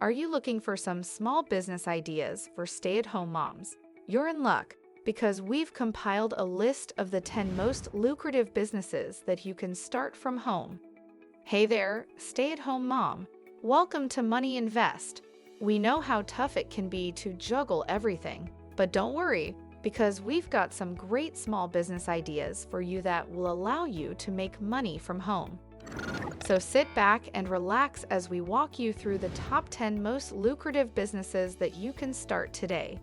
Are you looking for some small business ideas for stay-at-home moms? You're in luck because we've compiled a list of the 10 most lucrative businesses that you can start from home. Hey there, stay-at-home mom. Welcome to Money Invest. We know how tough it can be to juggle everything, but don't worry, because we've got some great small business ideas for you that will allow you to make money from home. So sit back and relax as we walk you through the top 10 most lucrative businesses that you can start today.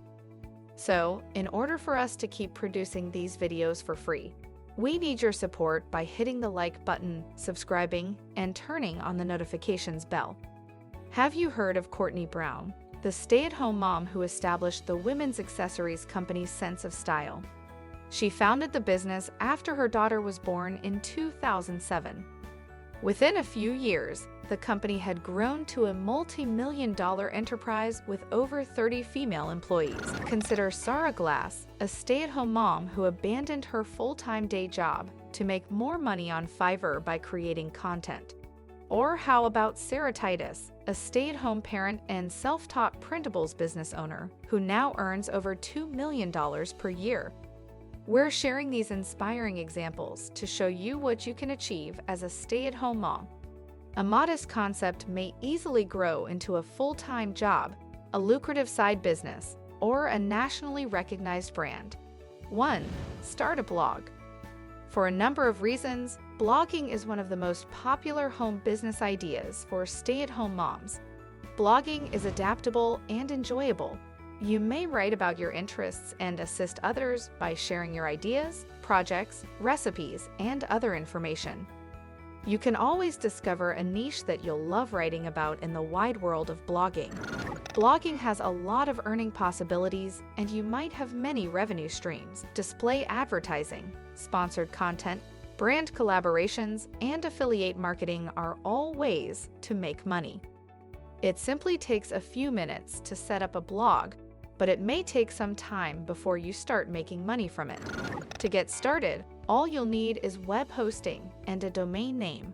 So, in order for us to keep producing these videos for free, we need your support by hitting the like button, subscribing, and turning on the notifications bell. Have you heard of Courtney Brown, the stay-at-home mom who established the women's accessories company Sense of Style? She founded the business after her daughter was born in 2007. Within a few years, the company had grown to a multi-million-dollar enterprise with over 30 female employees. Consider Sarah Glass, a stay-at-home mom who abandoned her full-time day job to make more money on Fiverr by creating content. Or how about Sarah Titus, a stay-at-home parent and self-taught printables business owner who now earns over $2 million per year? We're sharing these inspiring examples to show you what you can achieve as a stay-at-home mom. A modest concept may easily grow into a full-time job, a lucrative side business, or a nationally recognized brand. 1. Start a blog. For a number of reasons, blogging is one of the most popular home business ideas for stay-at-home moms. Blogging is adaptable and enjoyable. You may write about your interests and assist others by sharing your ideas, projects, recipes, and other information. You can always discover a niche that you'll love writing about in the wide world of blogging. Blogging has a lot of earning possibilities, and you might have many revenue streams. Display advertising, sponsored content, brand collaborations, and affiliate marketing are all ways to make money. It simply takes a few minutes to set up a blog, but it may take some time before you start making money from it. To get started, all you'll need is web hosting and a domain name.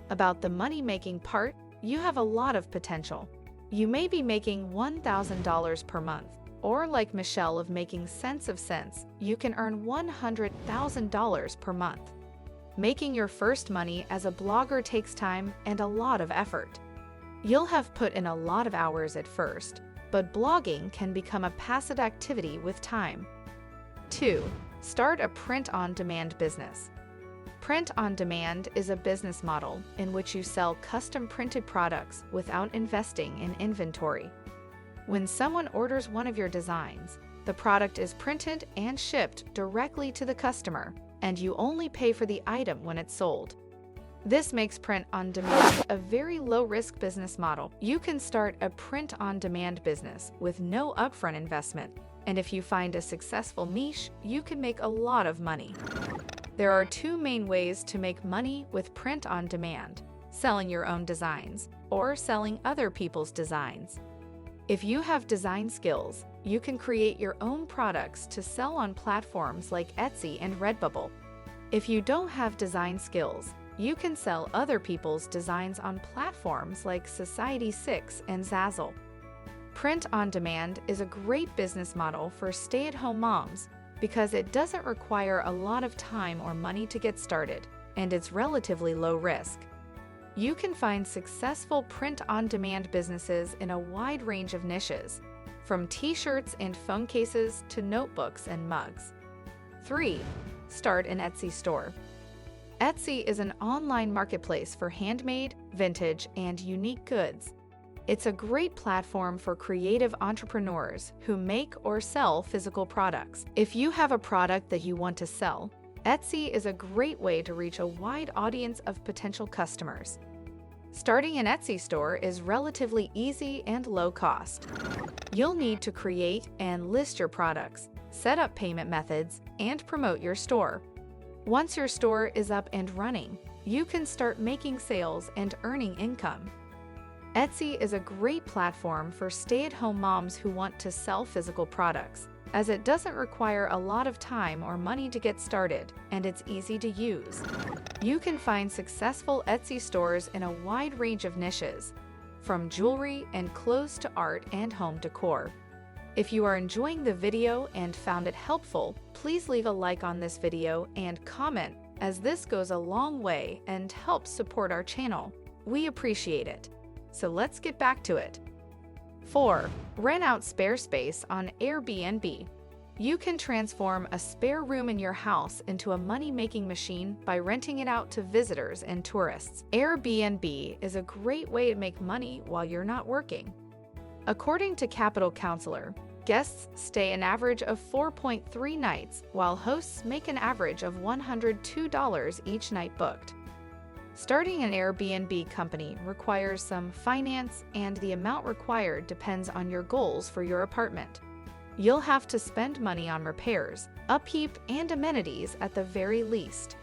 About the money-making part, you have a lot of potential. You may be making $1,000 per month, or like Michelle of making Sense of Sense, you can earn $100,000 per month. Making your first money as a blogger takes time and a lot of effort. You'll have put in a lot of hours at first, but blogging can become a passive activity with time. 2. Start a print-on-demand business. Print-on-demand is a business model in which you sell custom printed products without investing in inventory. When someone orders one of your designs, the product is printed and shipped directly to the customer, and you only pay for the item when it's sold. This makes print-on-demand a very low-risk business model. You can start a print-on-demand business with no upfront investment, and if you find a successful niche, you can make a lot of money. There are two main ways to make money with print-on-demand: selling your own designs or selling other people's designs. If you have design skills, you can create your own products to sell on platforms like Etsy and Redbubble. If you don't have design skills, you can sell other people's designs on platforms like Society6 and Zazzle. Print-on-demand is a great business model for stay-at-home moms because it doesn't require a lot of time or money to get started, and it's relatively low risk. You can find successful print-on-demand businesses in a wide range of niches, from t-shirts and phone cases to notebooks and mugs. 3. Start an Etsy store. Etsy is an online marketplace for handmade, vintage, and unique goods. It's a great platform for creative entrepreneurs who make or sell physical products. If you have a product that you want to sell, Etsy is a great way to reach a wide audience of potential customers. Starting an Etsy store is relatively easy and low cost. You'll need to create and list your products, set up payment methods, and promote your store. Once your store is up and running, you can start making sales and earning income. Etsy is a great platform for stay-at-home moms who want to sell physical products, as it doesn't require a lot of time or money to get started, and it's easy to use. You can find successful Etsy stores in a wide range of niches, from jewelry and clothes to art and home decor. If you are enjoying the video and found it helpful, please leave a like on this video and comment, as this goes a long way and helps support our channel. We appreciate it. So let's get back to it. 4. Rent out spare space on Airbnb. You can transform a spare room in your house into a money-making machine by renting it out to visitors and tourists. Airbnb is a great way to make money while you're not working. According to Capital Counselor, guests stay an average of 4.3 nights, while hosts make an average of $102 each night booked. Starting an Airbnb company requires some finance, and the amount required depends on your goals for your apartment. You'll have to spend money on repairs, upkeep, and amenities at the very least.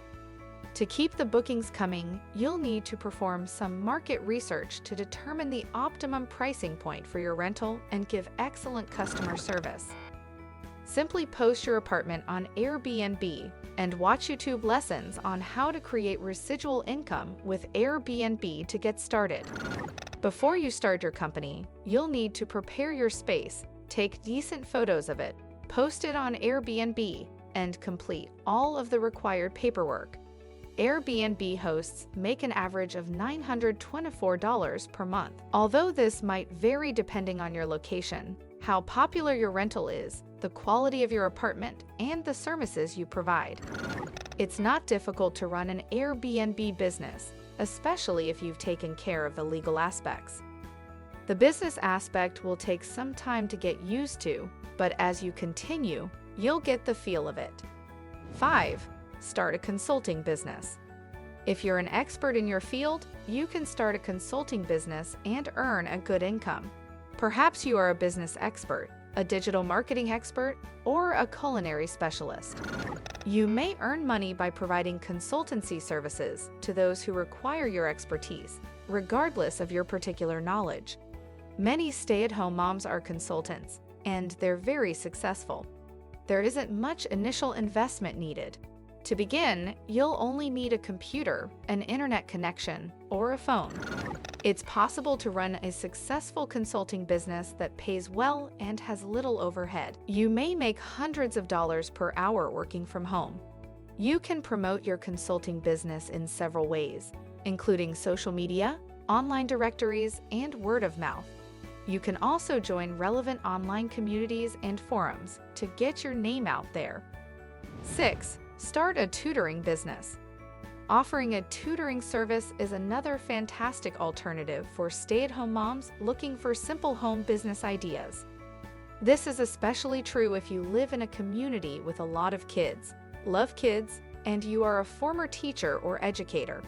To keep the bookings coming, you'll need to perform some market research to determine the optimum pricing point for your rental and give excellent customer service. Simply post your apartment on Airbnb and watch YouTube lessons on how to create residual income with Airbnb to get started. Before you start your company, you'll need to prepare your space, take decent photos of it, post it on Airbnb, and complete all of the required paperwork. Airbnb hosts make an average of $924 per month. Although this might vary depending on your location, how popular your rental is, the quality of your apartment, and the services you provide. It's not difficult to run an Airbnb business, especially if you've taken care of the legal aspects. The business aspect will take some time to get used to, but as you continue, you'll get the feel of it. 5. Start a consulting business. If you're an expert in your field, you can start a consulting business and earn a good income. Perhaps you are a business expert, a digital marketing expert, or a culinary specialist. You may earn money by providing consultancy services to those who require your expertise, regardless of your particular knowledge. Many stay-at-home moms are consultants, and they're very successful. There isn't much initial investment needed. To begin, you'll only need a computer, an internet connection, or a phone. It's possible to run a successful consulting business that pays well and has little overhead. You may make hundreds of dollars per hour working from home. You can promote your consulting business in several ways, including social media, online directories, and word of mouth. You can also join relevant online communities and forums to get your name out there. 6. Start a tutoring business. Offering a tutoring service is another fantastic alternative for stay-at-home moms looking for simple home business ideas. This is especially true if you live in a community with a lot of kids, love kids, and you are a former teacher or educator.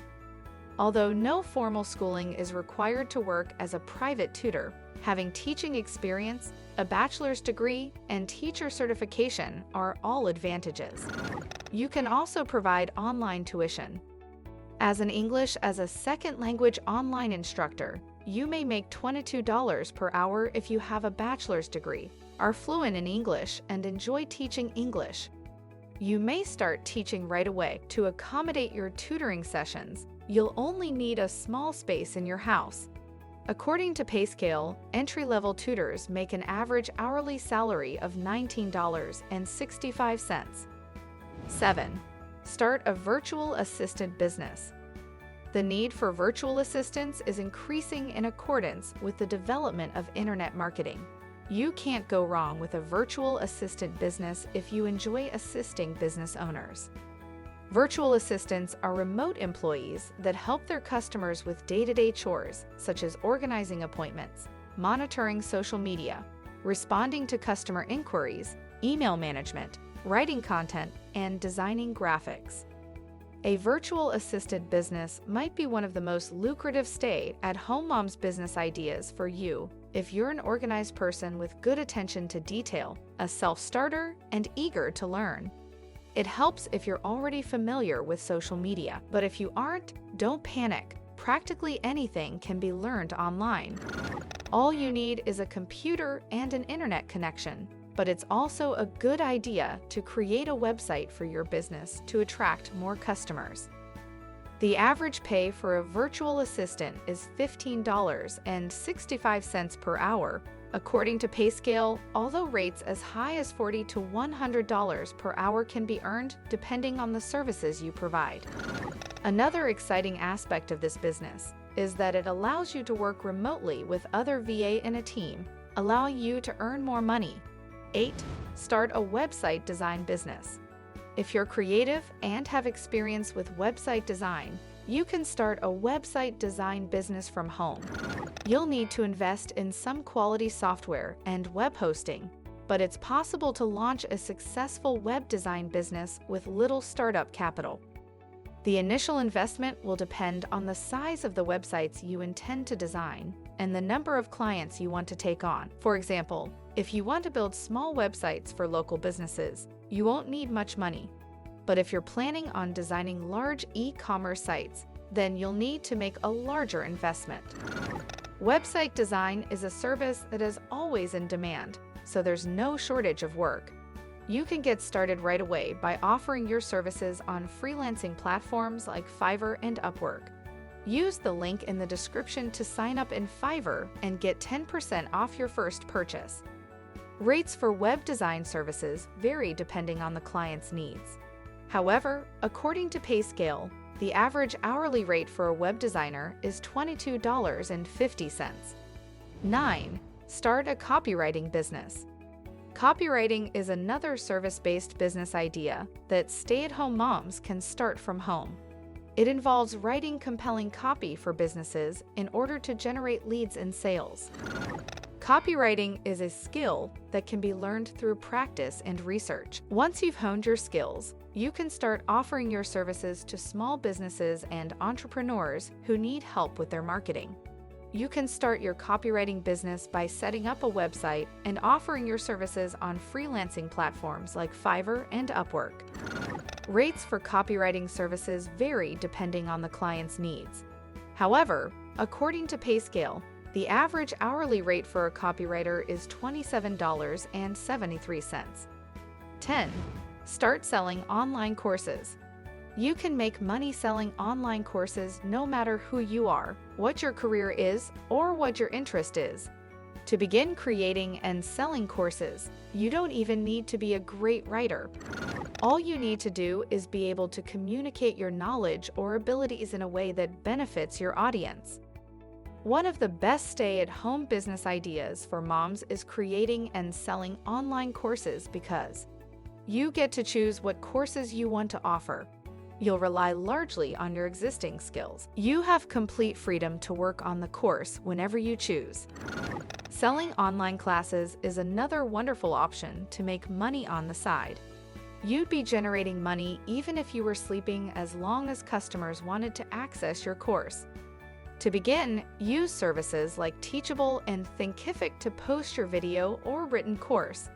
Although no formal schooling is required to work as a private tutor, having teaching experience, a bachelor's degree, and teacher certification are all advantages. You can also provide online tuition. As an English as a second language online instructor, you may make $22 per hour if you have a bachelor's degree, are fluent in English, and enjoy teaching English. You may start teaching right away. To accommodate your tutoring sessions, you'll only need a small space in your house. According to PayScale, entry-level tutors make an average hourly salary of $19.65. 7. Start a virtual assistant business. The need for virtual assistants is increasing in accordance with the development of internet marketing. You can't go wrong with a virtual assistant business if you enjoy assisting business owners. Virtual assistants are remote employees that help their customers with day-to-day chores, such as organizing appointments, monitoring social media, responding to customer inquiries, email management, writing content, and designing graphics. A virtual assistant business might be one of the most lucrative stay-at-home moms business ideas for you if you're an organized person with good attention to detail, a self-starter, and eager to learn. It helps if you're already familiar with social media, but if you aren't, don't panic. Practically anything can be learned online. All you need is a computer and an internet connection, but it's also a good idea to create a website for your business to attract more customers. The average pay for a virtual assistant is $15.65 per hour, according to PayScale, although rates as high as $40 to $100 per hour can be earned depending on the services you provide. Another exciting aspect of this business is that it allows you to work remotely with other VA in a team, allowing you to earn more money. 8. Start a website design business. If you're creative and have experience with website design, you can start a website design business from home. You'll need to invest in some quality software and web hosting, but it's possible to launch a successful web design business with little startup capital. The initial investment will depend on the size of the websites you intend to design and the number of clients you want to take on. For example, if you want to build small websites for local businesses, you won't need much money. But if you're planning on designing large e-commerce sites, then you'll need to make a larger investment. Website design is a service that is always in demand, so there's no shortage of work. You can get started right away by offering your services on freelancing platforms like Fiverr and Upwork. Use the link in the description to sign up in Fiverr and get 10% off your first purchase. Rates for web design services vary depending on the client's needs. However, according to PayScale, the average hourly rate for a web designer is $22.50. 9. Start a copywriting business. Copywriting is another service-based business idea that stay-at-home moms can start from home. It involves writing compelling copy for businesses in order to generate leads and sales. Copywriting is a skill that can be learned through practice and research. Once you've honed your skills, you can start offering your services to small businesses and entrepreneurs who need help with their marketing. You can start your copywriting business by setting up a website and offering your services on freelancing platforms like Fiverr and Upwork. Rates for copywriting services vary depending on the client's needs. However, according to PayScale, the average hourly rate for a copywriter is $27.73. 10. Start selling online courses. You can make money selling online courses no matter who you are, what your career is, or what your interest is. To begin creating and selling courses, you don't even need to be a great writer. All you need to do is be able to communicate your knowledge or abilities in a way that benefits your audience. One of the best stay-at-home business ideas for moms is creating and selling online courses because you get to choose what courses you want to offer. You'll rely largely on your existing skills. You have complete freedom to work on the course whenever you choose. Selling online classes is another wonderful option to make money on the side. You'd be generating money even if you were sleeping as long as customers wanted to access your course. To begin, use services like Teachable and Thinkific to post your video or written course.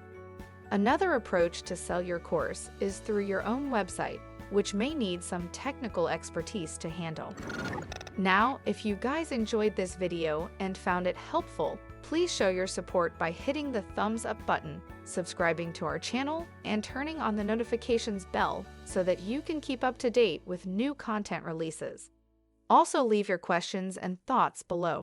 Another approach to sell your course is through your own website, which may need some technical expertise to handle. Now, if you guys enjoyed this video and found it helpful, please show your support by hitting the thumbs up button, subscribing to our channel, and turning on the notifications bell so that you can keep up to date with new content releases. Also, leave your questions and thoughts below.